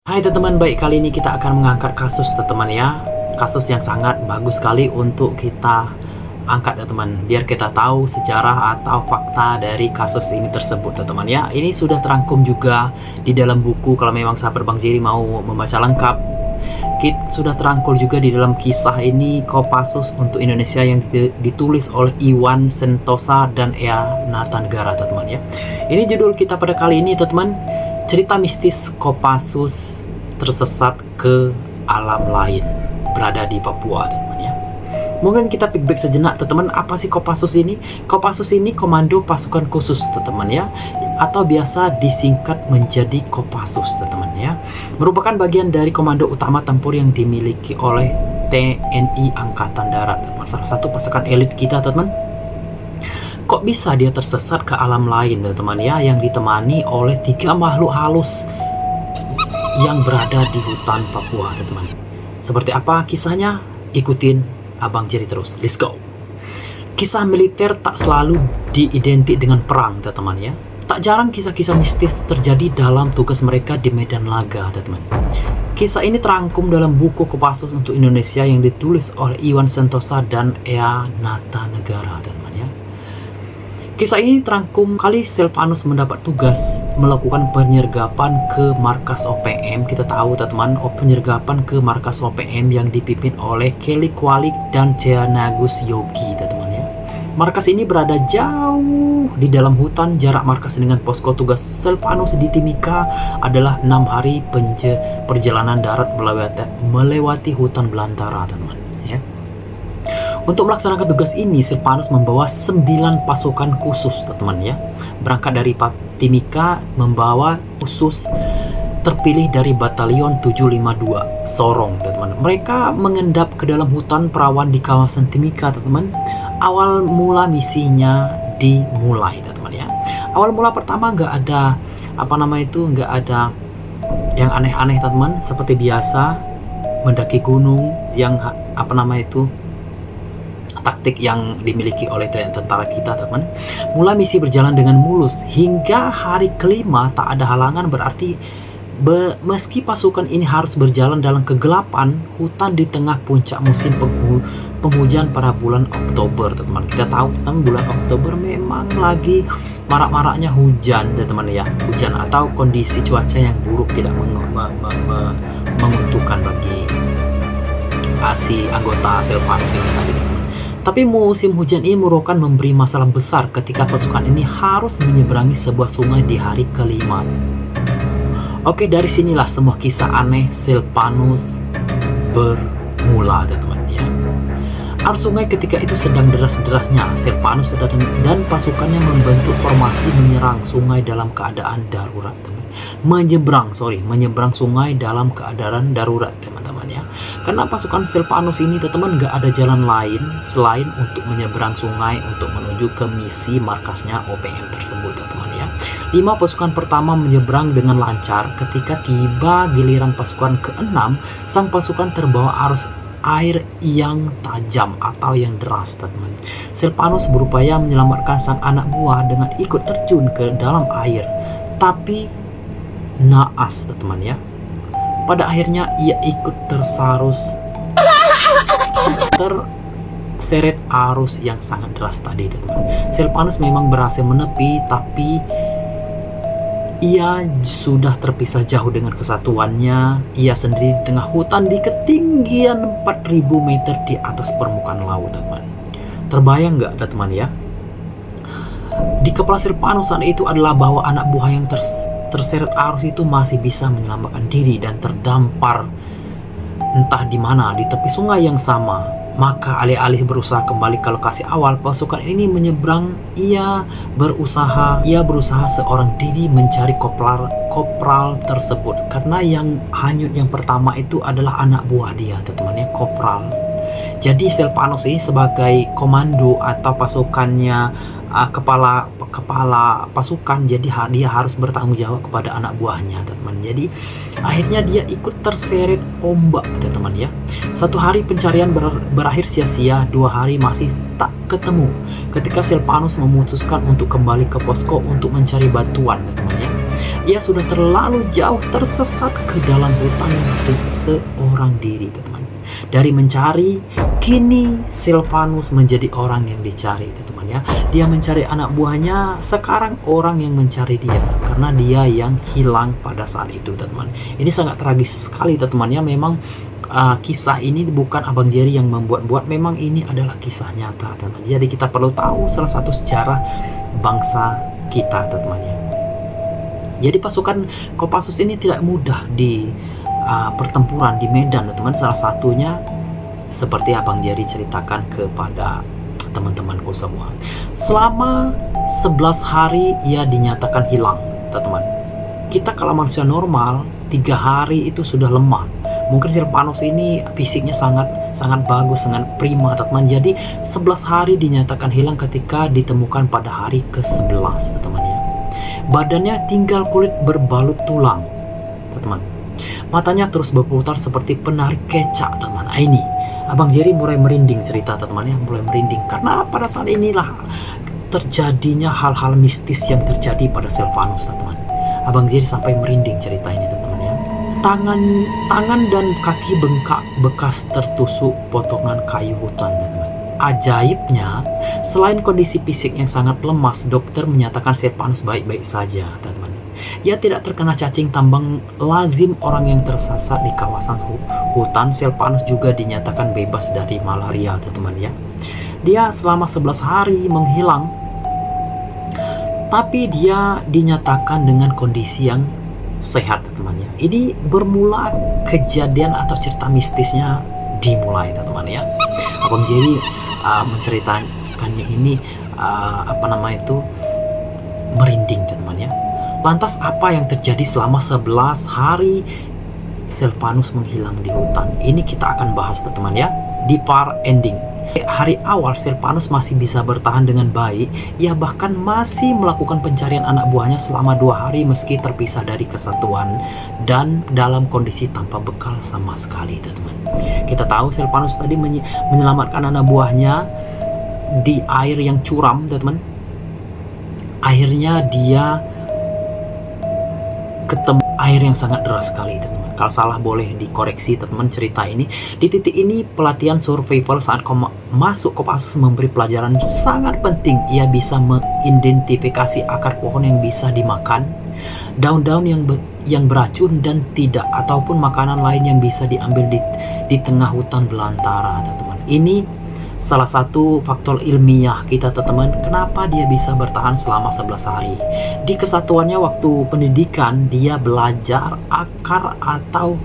Hai teman-teman, baik kali ini kita akan mengangkat kasus teman-teman ya. Kasus yang sangat bagus sekali untuk kita angkat teman-teman, biar kita tahu sejarah atau fakta dari kasus ini tersebut teman-teman ya. Ini sudah terangkum juga di dalam buku, kalau memang sahabat Bang Jerry mau membaca lengkap. Sudah terangkum juga di dalam kisah ini Kopassus untuk Indonesia yang ditulis oleh Iwan Sentosa dan Ea Natanegara teman-teman ya. Ini judul kita pada kali ini teman-teman. Cerita mistis Kopassus tersesat ke alam lain, berada di Papua teman-teman ya. Mungkin kita pick back sejenak teman-teman, apa sih Kopassus ini? Kopassus ini komando pasukan khusus teman-teman ya, atau biasa disingkat menjadi Kopassus teman-teman ya. Merupakan bagian dari komando utama tempur yang dimiliki oleh TNI Angkatan Darat teman-teman. Salah satu pasukan elit kita teman-teman. Kok bisa dia tersesat ke alam lain teman-teman ya, yang ditemani oleh 3 makhluk halus yang berada di hutan Papua teman-teman. Seperti apa kisahnya? Ikutin Abang Jerry terus. Let's go. Kisah militer tak selalu diidentik dengan perang teman-teman ya. Tak jarang kisah-kisah mistis terjadi dalam tugas mereka di medan laga teman-teman. Kisah ini terangkum dalam buku Kopassus untuk Indonesia yang ditulis oleh Iwan Sentosa dan Ea Natanegara teman-teman ya. Kisah ini terangkum kali Silvanus mendapat tugas melakukan penyergapan ke markas OPM. Kita tahu teman-teman, penyergapan ke markas OPM yang dipimpin oleh Kelly Kwalik dan Jayanagus Yogi teman-teman ya. Markas ini berada jauh di dalam hutan. Jarak markas dengan posko tugas Silvanus di Timika adalah 6 hari perjalanan darat melewati hutan belantara teman-teman ya. Untuk melaksanakan tugas ini, Silvanus membawa 9 pasukan khusus teman-teman ya. Berangkat dari Timika membawa khusus terpilih dari Batalion 752 Sorong teman-teman. Mereka mengendap ke dalam hutan perawan di kawasan Timika teman-teman. Awal mula misinya dimulai teman-teman ya. Awal mula pertama nggak ada nggak ada yang aneh-aneh teman-teman. Seperti biasa mendaki gunung yang taktik yang dimiliki oleh tentara kita teman. Mula misi berjalan dengan mulus hingga hari kelima tak ada halangan, berarti meski pasukan ini harus berjalan dalam kegelapan hutan di tengah puncak musim penghujan pada bulan Oktober teman. Kita tahu teman, bulan Oktober memang lagi marak-maraknya hujan teman ya. Hujan atau kondisi cuaca yang buruk tidak menguntungkan bagi si anggota Silvanus ini tadi teman. Tapi musim hujan ini merupakan memberi masalah besar ketika pasukan ini harus menyeberangi sebuah sungai di hari kelima. Oke, dari sinilah semua kisah aneh Silvanus bermula teman-teman ya. Arus sungai ketika itu sedang deras-derasnya. Silvanus dan pasukannya membentuk formasi menyerang sungai dalam keadaan darurat teman. Menyeberang sungai dalam keadaan darurat teman-teman ya. Karena pasukan Silvanus ini teman-teman nggak ada jalan lain selain untuk menyeberang sungai untuk menuju ke misi markasnya OPM tersebut teman-teman ya. 5 pasukan pertama menyeberang dengan lancar. Ketika tiba giliran pasukan ke-6, sang pasukan terbawa arus air yang tajam atau yang deras teman-teman. Silvanus berupaya menyelamatkan sang anak buah dengan ikut terjun ke dalam air, tapi naas teman-teman ya. Pada akhirnya ia ikut terseret arus yang sangat deras tadi teman-teman. Silvanus memang berhasil menepi, tapi ia sudah terpisah jauh dengan kesatuannya. Ia sendiri di tengah hutan di ketinggian 4000 meter di atas permukaan laut teman. Terbayang nggak teman ya? Di kepala Silvanus saat itu adalah bahwa anak buah yang terseret arus itu masih bisa menyelamatkan diri dan terdampar entah di mana di tepi sungai yang sama. Maka alih-alih berusaha kembali ke lokasi awal pasukan ini menyeberang, ia berusaha seorang diri mencari kopral tersebut, karena yang hanyut yang pertama itu adalah anak buah dia teman-teman ya, kopral. Jadi Silvanus ini sebagai komando atau pasukannya, kepala pasukan, jadi dia harus bertanggung jawab kepada anak buahnya teman-teman. Jadi akhirnya dia ikut terseret ombak teman-teman ya. 1 hari pencarian berakhir sia-sia, 2 hari masih tak ketemu. Ketika Silvanus memutuskan untuk kembali ke posko untuk mencari bantuan teman-teman ya. Ia sudah terlalu jauh tersesat ke dalam hutan seorang diri, teman-teman. Dari mencari, kini Silvanus menjadi orang yang dicari, teman-teman ya. Dia mencari anak buahnya, sekarang orang yang mencari dia, karena dia yang hilang pada saat itu, teman-teman. Ini sangat tragis sekali, teman-teman ya. Memang kisah ini bukan Abang Jerry yang membuat-buat, memang ini adalah kisah nyata, teman-teman. Jadi kita perlu tahu salah satu sejarah bangsa kita, teman-teman ya. Jadi pasukan Kopassus ini tidak mudah di pertempuran di medan, teman-teman. Salah satunya seperti Abang Jerry ceritakan kepada teman-temanku semua. Selama 11 hari ia dinyatakan hilang, teman-teman. Kita kalau manusia normal 3 hari itu sudah lemah. Mungkin Silvanus ini fisiknya sangat bagus, sangat prima, teman-teman. Jadi 11 hari dinyatakan hilang ketika ditemukan pada hari ke-11, teman-teman ya. Badannya tinggal kulit berbalut tulang, teman-teman. Matanya terus berputar seperti penarik kecak, teman-teman. Ini Abang Jerry mulai merinding cerita, teman-teman ya, mulai merinding karena pada saat inilah terjadinya hal-hal mistis yang terjadi pada Silvanus, teman-teman. Abang Jerry sampai merinding cerita ini, teman-teman ya. Tangan dan kaki bengkak bekas tertusuk potongan kayu hutan, teman-teman. Ajaibnya, selain kondisi fisik yang sangat lemas, dokter menyatakan Silvanus baik-baik saja, teman-teman. Ia tidak terkena cacing tambang lazim orang yang tersesat di kawasan hutan. Silvanus juga dinyatakan bebas dari malaria, teman-teman ya. Dia selama 11 hari menghilang, tapi dia dinyatakan dengan kondisi yang sehat, teman-teman ya. Ini bermula kejadian atau cerita mistisnya dimulai, teman-teman ya. Abang Jerry menceritakannya ini merinding, teman-teman ya. Lantas apa yang terjadi selama 11 hari Silvanus menghilang di hutan? Ini kita akan bahas, teman-teman ya, di part ending. Hari awal Silvanus masih bisa bertahan dengan baik. Ia bahkan masih melakukan pencarian anak buahnya selama 2 hari meski terpisah dari kesatuan dan dalam kondisi tanpa bekal sama sekali, teman-teman. Kita tahu Silvanus tadi menyelamatkan anak buahnya di air yang curam, teman-teman. Akhirnya dia ketemu air yang sangat deras sekali, teman-teman. Kalau salah boleh dikoreksi, teman-teman, cerita ini. Di titik ini pelatihan survival saat masuk Kopassus memberi pelajaran sangat penting. Ia bisa mengidentifikasi akar pohon yang bisa dimakan, daun-daun yang beracun dan tidak, ataupun makanan lain yang bisa diambil di tengah hutan belantara, teman-teman. Ini salah satu faktor ilmiah kita, teman-teman, kenapa dia bisa bertahan selama 11 hari. Di kesatuannya waktu pendidikan, dia belajar akar atau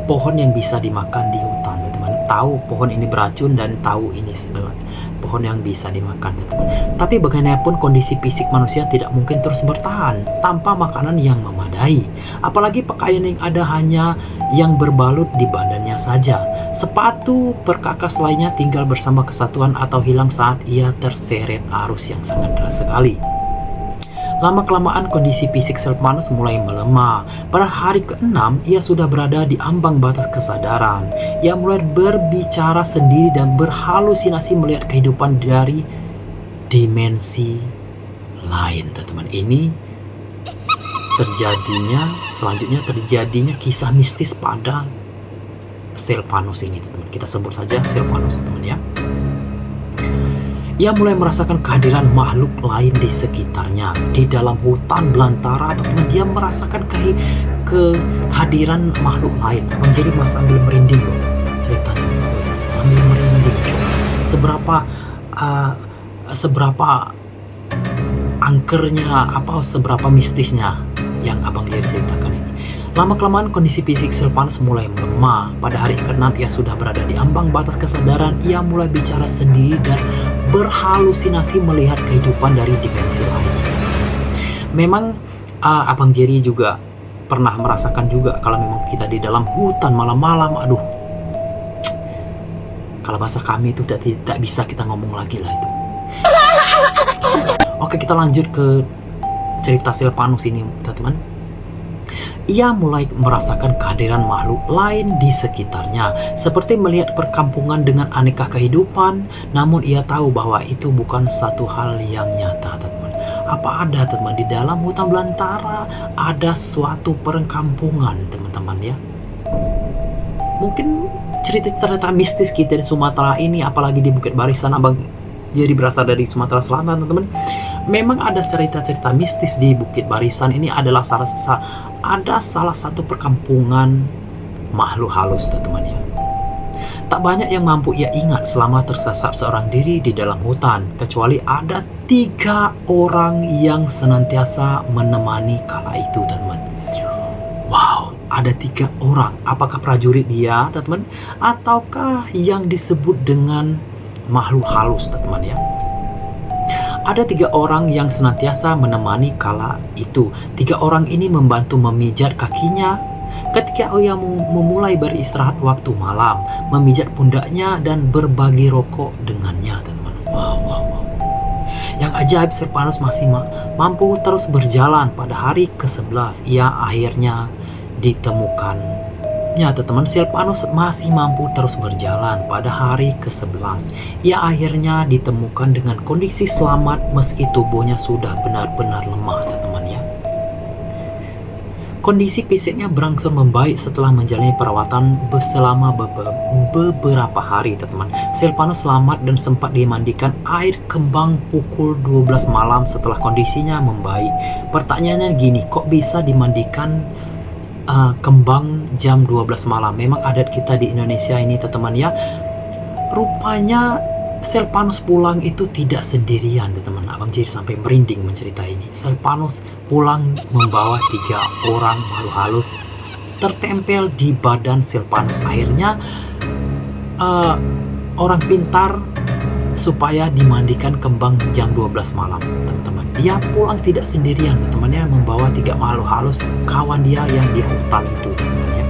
pohon yang bisa dimakan di hutan, teman-teman. Tahu pohon ini beracun dan tahu ini segala pohon yang bisa dimakan, teman-teman. Tapi bagaimanapun kondisi fisik manusia tidak mungkin terus bertahan tanpa makanan yang memadai. Apalagi pakaian yang ada hanya yang berbalut di badannya saja. Sepatu perkakas lainnya tinggal bersama kesatuan atau hilang saat ia terseret arus yang sangat deras sekali. Lama-kelamaan kondisi fisik Silvanus mulai melemah. Pada hari ke-6 ia sudah berada di ambang batas kesadaran. Ia mulai berbicara sendiri dan berhalusinasi melihat kehidupan dari dimensi lain, teman-teman. Ini selanjutnya terjadinya kisah mistis pada Silvanus ini, teman-teman. Kita sebut saja Silvanus, teman ya. Ia mulai merasakan kehadiran makhluk lain di sekitarnya. Di dalam hutan belantara, teman-teman, dia merasakan kehadiran makhluk lain. Abang Jerry sambil merinding loh ceritanya, sambil merinding. Seberapa angkernya, seberapa mistisnya yang Abang Jerry ceritakan ini. Lama-kelamaan kondisi fisik Silvanus mulai melemah. Pada hari ke-6 ia sudah berada di ambang batas kesadaran. Ia mulai bicara sendiri dan berhalusinasi melihat kehidupan dari dimensi lain. Memang Abang Jerry juga pernah merasakan juga kalau memang kita di dalam hutan malam-malam, aduh, kalau bahasa kami itu tidak bisa kita ngomong lagi lah itu. Oke, kita lanjut ke cerita Silvanus ini, teman-teman. Ia mulai merasakan kehadiran makhluk lain di sekitarnya, seperti melihat perkampungan dengan aneka kehidupan. Namun ia tahu bahwa itu bukan satu hal yang nyata, teman-teman. Apa ada teman-teman di dalam hutan belantara ada suatu perkampungan teman-teman ya. Mungkin cerita-cerita mistis kita di Sumatera ini, apalagi di Bukit Barisan, abang jadi berasal dari Sumatera Selatan teman-teman. Memang ada cerita-cerita mistis di Bukit Barisan ini adalah salah satu perkampungan makhluk halus teman-teman ya. Tak banyak yang mampu ia ingat selama tersesat seorang diri di dalam hutan, kecuali ada 3 orang yang senantiasa menemani kala itu teman-teman. Wow, ada 3 orang. Apakah prajurit dia teman-teman, ataukah yang disebut dengan makhluk halus teman-teman ya. Ada 3 orang yang senantiasa menemani kala itu. 3 orang ini membantu memijat kakinya ketika ia memulai beristirahat waktu malam, memijat pundaknya dan berbagi rokok dengannya teman-teman. Wow. Yang ajaib, Silvanus masih mampu terus berjalan. Pada hari ke-11 ia akhirnya ditemukan. Ya teman-teman, Silvanus masih mampu terus berjalan. Pada hari ke-11 ia akhirnya ditemukan dengan kondisi selamat meski tubuhnya sudah benar-benar lemah teman-teman ya. Kondisi fisiknya berangsur membaik setelah menjalani perawatan selama beberapa hari teman-teman. Silvanus selamat dan sempat dimandikan air kembang pukul 12 malam setelah kondisinya membaik. Pertanyaannya gini, kok bisa dimandikan kembang jam 12 malam? Memang adat kita di Indonesia ini teman-teman ya. Rupanya Silvanus pulang itu tidak sendirian teman-teman. Abang jadi sampai merinding menceritai ini. Silvanus pulang membawa 3 orang makhluk halus tertempel di badan Silvanus. Akhirnya orang pintar supaya dimandikan kembang jam 12 malam teman-teman. Dia pulang tidak sendirian teman-teman, membawa 3 makhluk halus kawan dia yang di hutan itu teman-teman ya.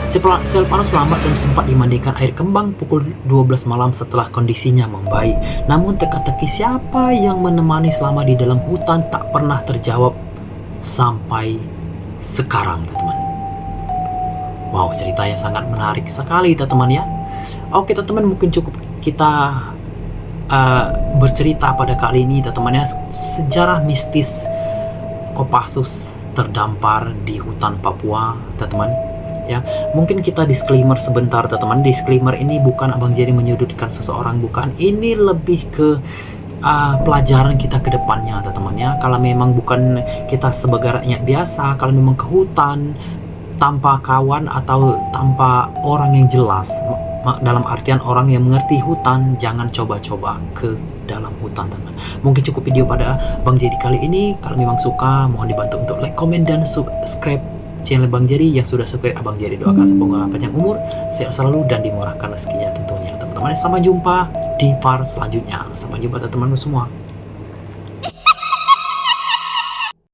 Silvanus selamat dan sempat dimandikan air kembang pukul 12 malam setelah kondisinya membaik. Namun teka-teki siapa yang menemani selama di dalam hutan tak pernah terjawab sampai sekarang teman-teman. Wow, ceritanya sangat menarik sekali teman-teman ya. Oke teman-teman, mungkin cukup kita bercerita pada kali ini teman-teman ya, sejarah mistis Kopassus terdampar di hutan Papua teman-teman ya. Mungkin kita disclaimer sebentar teman-teman. Disclaimer ini bukan abang jadi menyudutkan seseorang, bukan. Ini lebih ke pelajaran kita ke depannya teman-teman ya. Kalau memang bukan kita sebagai rakyat biasa, kalau memang ke hutan tanpa kawan atau tanpa orang yang jelas, dalam artian orang yang mengerti hutan, jangan coba-coba ke dalam hutan teman. Mungkin cukup video pada Bang Jadi kali ini. Kalau memang suka, mohon dibantu untuk like, komen, dan subscribe channel Bang Jadi. Yang sudah subscribe, Abang Jadi doakan semoga panjang umur, sehat selalu, dan dimurahkan rezekinya tentunya teman-teman. Sampai jumpa di part selanjutnya. Sampai jumpa teman-teman semua.